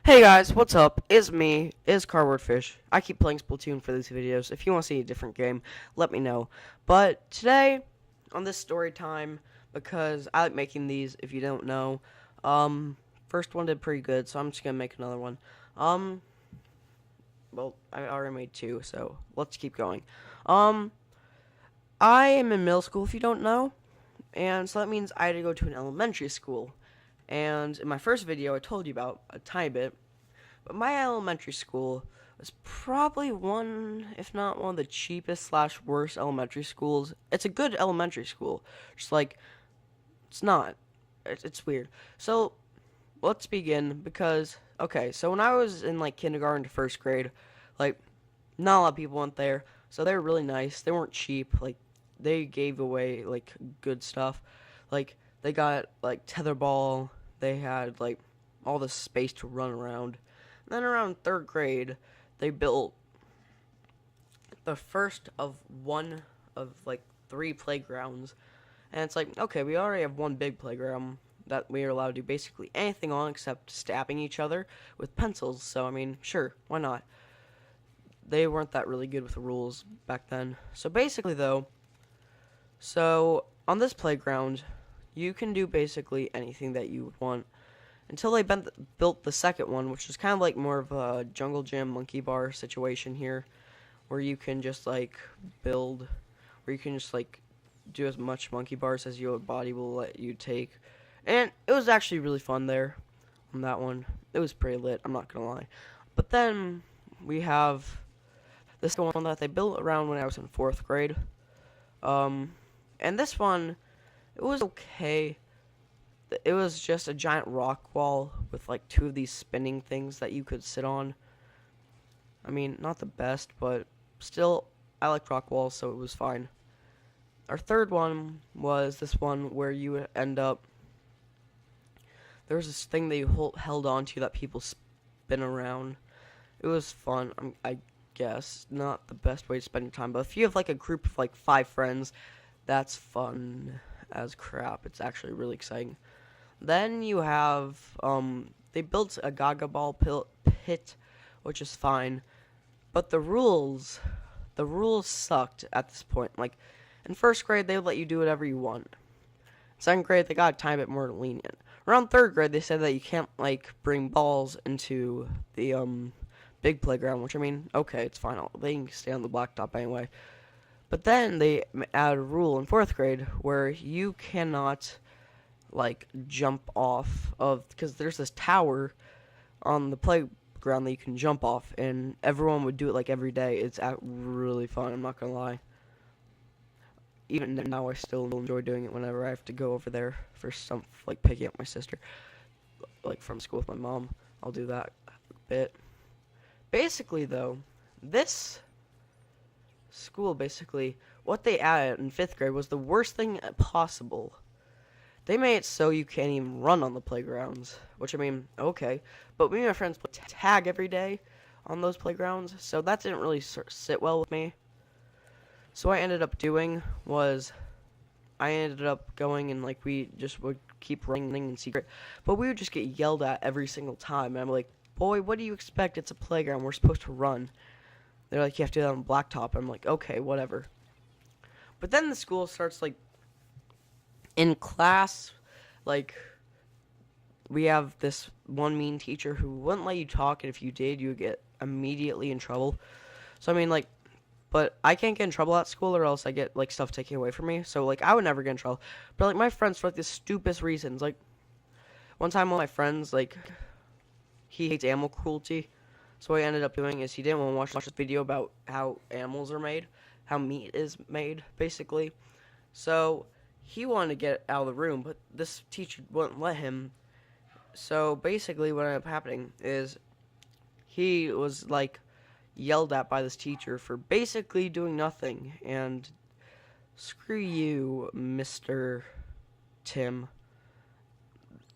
Hey guys, what's up? It's me, it's CardboardFish. I keep playing Splatoon for these videos. If you want to see a different game, let me know. But today, on this story time, because I like making these, if you don't know, first one did pretty good, so I'm just gonna make another one. Um, well, I already made two, so let's keep going. Um, I am in middle school, if you don't know, and so that means I had to go to an elementary school. And in my first video, I told you about a tiny bit. But my elementary school was probably one, if not one of the cheapest slash worst elementary schools. It's a good elementary school, just like it's not. It's weird. So let's begin because okay. So when I was in like kindergarten to first grade, like not a lot of people went there, so they were really nice. They weren't cheap. Like they gave away like good stuff. Like they got like tetherball. They had like all the space to run around. Then around third grade, they built the first of one of like three playgrounds. And it's like, okay, we already have one big playground that we are allowed to do basically anything on except stabbing each other with pencils. So, I mean, sure, why not? They weren't that really good with the rules back then. So, basically, though, so on this playground, you can do basically anything that you would want until they built the second one, which is kind of like more of a jungle gym monkey bar situation here, where you can just like build, where you can just like do as much monkey bars as your body will let you take. And it was actually really fun there on that one. It was pretty lit, I'm not gonna lie. But then we have this one that they built around when I was in fourth grade. And this one, it was okay. It was just a giant rock wall with like two of these spinning things that you could sit on. I mean, not the best, but still, I like rock walls, so it was fine. Our third one was this one where you would end up. There was this thing that you held on to that people spin around. It was fun, I guess. Not the best way to spend your time, but if you have like a group of like 5 friends, that's fun as crap. It's actually really exciting. Then you have, they built a Gaga Ball pit, which is fine, but the rules sucked at this point. Like, in first grade, they would let you do whatever you want. Second grade, they got a tiny bit more lenient. Around third grade, they said that you can't, like, bring balls into the, big playground, which, I mean, okay, it's fine. They can stay on the blacktop anyway. But then they added a rule in fourth grade where you cannot like jump off of, because there's this tower on the playground that you can jump off, and everyone would do it like every day. It's really fun, I'm not gonna lie. Even now I still enjoy doing it whenever I have to go over there for some like picking up my sister like from school with my mom. I'll do that a bit. Basically though, this school basically what they added in 5th grade was the worst thing possible. They made it so you can't even run on the playgrounds, which, I mean, okay. But me and my friends play tag every day on those playgrounds, so that didn't really sit well with me. So what I ended up doing was I ended up going and, like, we just would keep running in secret. But we would just get yelled at every single time. And I'm like, boy, what do you expect? It's a playground. We're supposed to run. They're like, you have to do that on blacktop. I'm like, okay, whatever. But then the school starts, like, in class, like, we have this one mean teacher who wouldn't let you talk, and if you did, you would get immediately in trouble. So, I mean, like, but I can't get in trouble at school, or else I get, like, stuff taken away from me. So, like, I would never get in trouble. But, like, my friends, for, like, the stupidest reasons, like, one time one of my friends, like, he hates animal cruelty. So what he ended up doing is he didn't want to watch this video about how animals are made, how meat is made, basically. So he wanted to get out of the room, but this teacher wouldn't let him. So basically what ended up happening is he was like yelled at by this teacher for basically doing nothing. And screw you, Mr. Tim.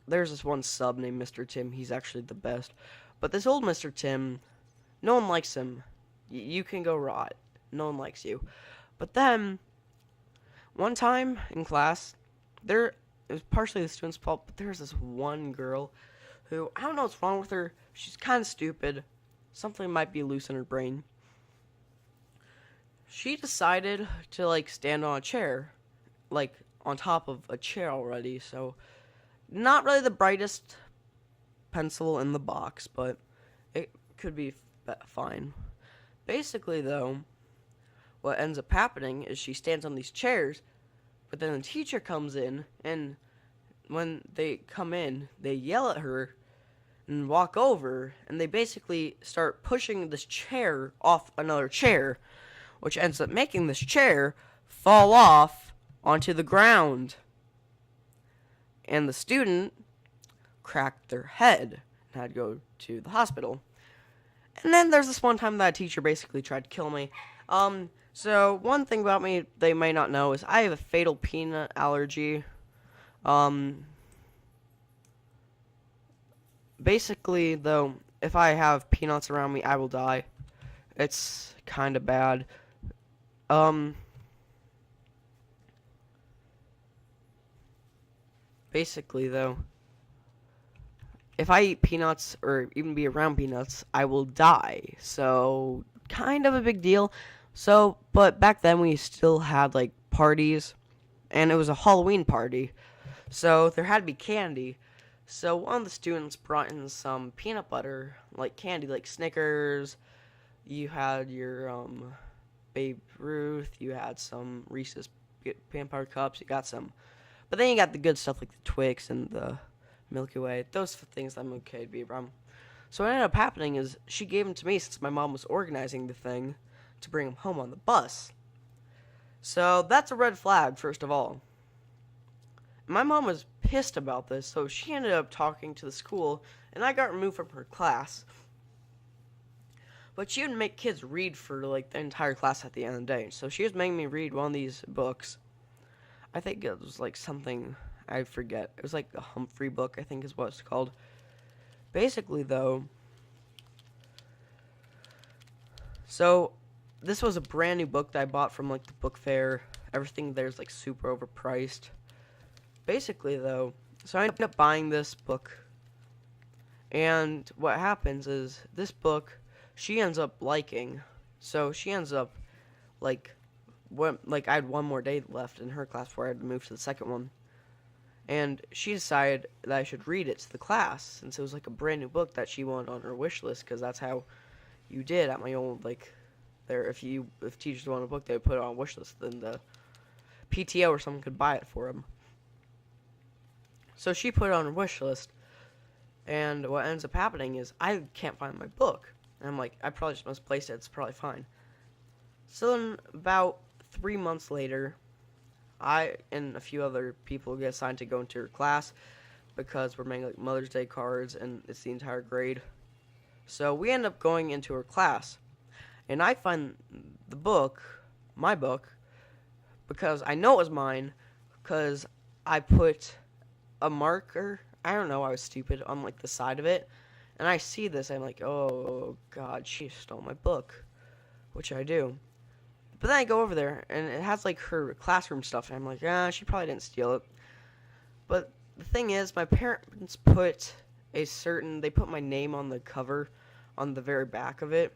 There's this one sub named Mr. Tim. He's actually the best. But this old Mr. Tim, no one likes him. You can go rot. No one likes you. But then one time in class, it was partially the students' fault, but there was this one girl who, I don't know what's wrong with her. She's kind of stupid. Something might be loose in her brain. She decided to, like, stand on a chair, like, on top of a chair already, so not really the brightest pencil in the box, but it could be fine. Basically, though, what ends up happening is she stands on these chairs, but then the teacher comes in, and when they come in, they yell at her and walk over, and they basically start pushing this chair off another chair, which ends up making this chair fall off onto the ground. And the student cracked their head and had to go to the hospital. And then there's this one time that a teacher basically tried to kill me. So one thing about me they may not know is I have a fatal peanut allergy. Basically, though, if I have peanuts around me, I will die. It's kind of bad. Basically, though, if I eat peanuts or even be around peanuts, I will die. So, kind of a big deal. So, but back then we still had, like, parties, and it was a Halloween party. So, there had to be candy. So, one of the students brought in some peanut butter, like, candy, like Snickers. You had your, Babe Ruth. You had some Reese's peanut butter cups. You got some. But then you got the good stuff, like the Twix and the Milky Way. Those things I'm okay to be around. So what ended up happening is she gave them to me since my mom was organizing the thing to bring them home on the bus. So that's a red flag, first of all. My mom was pissed about this, so she ended up talking to the school, and I got removed from her class. But she would make kids read for, like, the entire class at the end of the day. So she was making me read one of these books. I think it was, like, something, I forget. It was, like, a Humphrey book, I think is what it's called. Basically, though, so this was a brand new book that I bought from, like, the book fair. Everything there's, like, super overpriced. Basically, though, so I ended up buying this book. And what happens is, this book, she ends up liking. So she ends up, like, I had one more day left in her class before I had to move to the second one. And she decided that I should read it to the class, since it was, like, a brand new book that she wanted on her wish list, because that's how you did at my old, like, there, if teachers wanted a book, they would put it on a wish list, then the PTO or someone could buy it for them. So she put it on her wish list, and what ends up happening is I can't find my book. And I'm like, I probably just misplaced it, it's probably fine. So then, about 3 months later, I and a few other people get assigned to go into her class because we're making, like, Mother's Day cards, and it's the entire grade. So we end up going into her class, and I find the book, my book, because I know it was mine, because I put a marker, I don't know, I was stupid, on, like, the side of it, and I see this, I'm like, oh god, she stole my book, which I do. But then I go over there, and it has, like, her classroom stuff, and I'm like, she probably didn't steal it. But the thing is, my parents put they put my name on the cover, on the very back of it.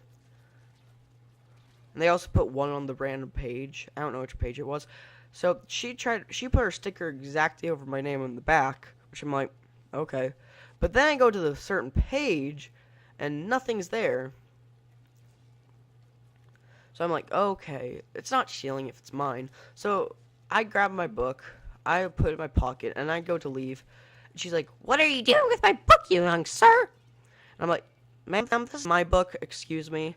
And they also put one on the random page. I don't know which page it was. So she put her sticker exactly over my name on the back, which I'm like, okay. But then I go to the certain page, and nothing's there. So I'm like, okay, it's not stealing if it's mine. So I grab my book, I put it in my pocket, and I go to leave. And she's like, what are you doing with my book, you young sir? And I'm like, ma'am, this is my book, excuse me.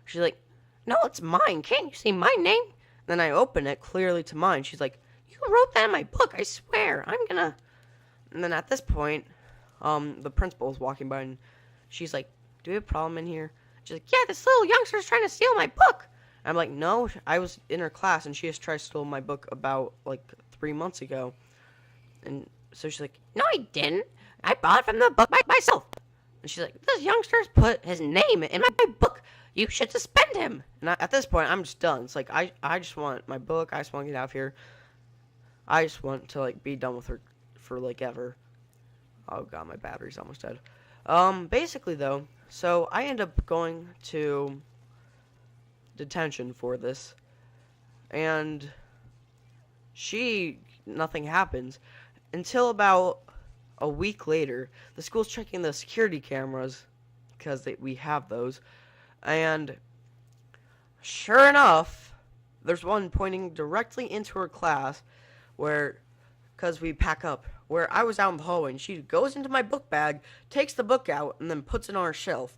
She's like, no, it's mine, can't you see my name? And then I open it clearly to mine. She's like, you wrote that in my book, I swear, I'm gonna... And then at this point, the principal is walking by, and she's like, do we have a problem in here? She's like, yeah, this little youngster's trying to steal my book. I'm like, no, I was in her class, and she just tried to steal my book about, like, 3 months ago. And so she's like, no, I didn't. I bought it from the book myself. And she's like, this youngster's put his name in my book. You should suspend him. And at this point, I'm just done. It's like, I just want my book. I just want to get out of here. I just want to, like, be done with her for, like, ever. Oh, God, my battery's almost dead. Basically though, so I end up going to detention for this, and nothing happens until about a week later. The school's checking the security cameras because we have those, and sure enough, there's one pointing directly into her class where, because we pack up, where I was out in the hallway, and she goes into my book bag, takes the book out, and then puts it on her shelf.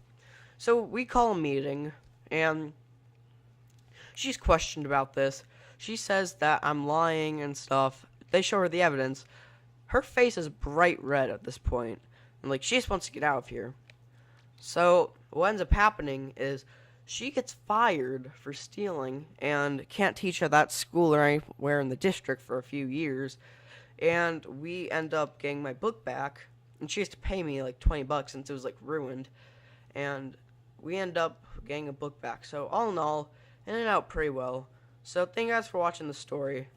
So we call a meeting, and she's questioned about this. She says that I'm lying and stuff. They show her the evidence. Her face is bright red at this point, and like she just wants to get out of here. So what ends up happening is she gets fired for stealing and can't teach at that school or anywhere in the district for a few years. And we end up getting my book back, and she has to pay me like $20 since it was like ruined. And we end up getting a book back. So all in all, it ended out pretty well. So thank you guys for watching the story.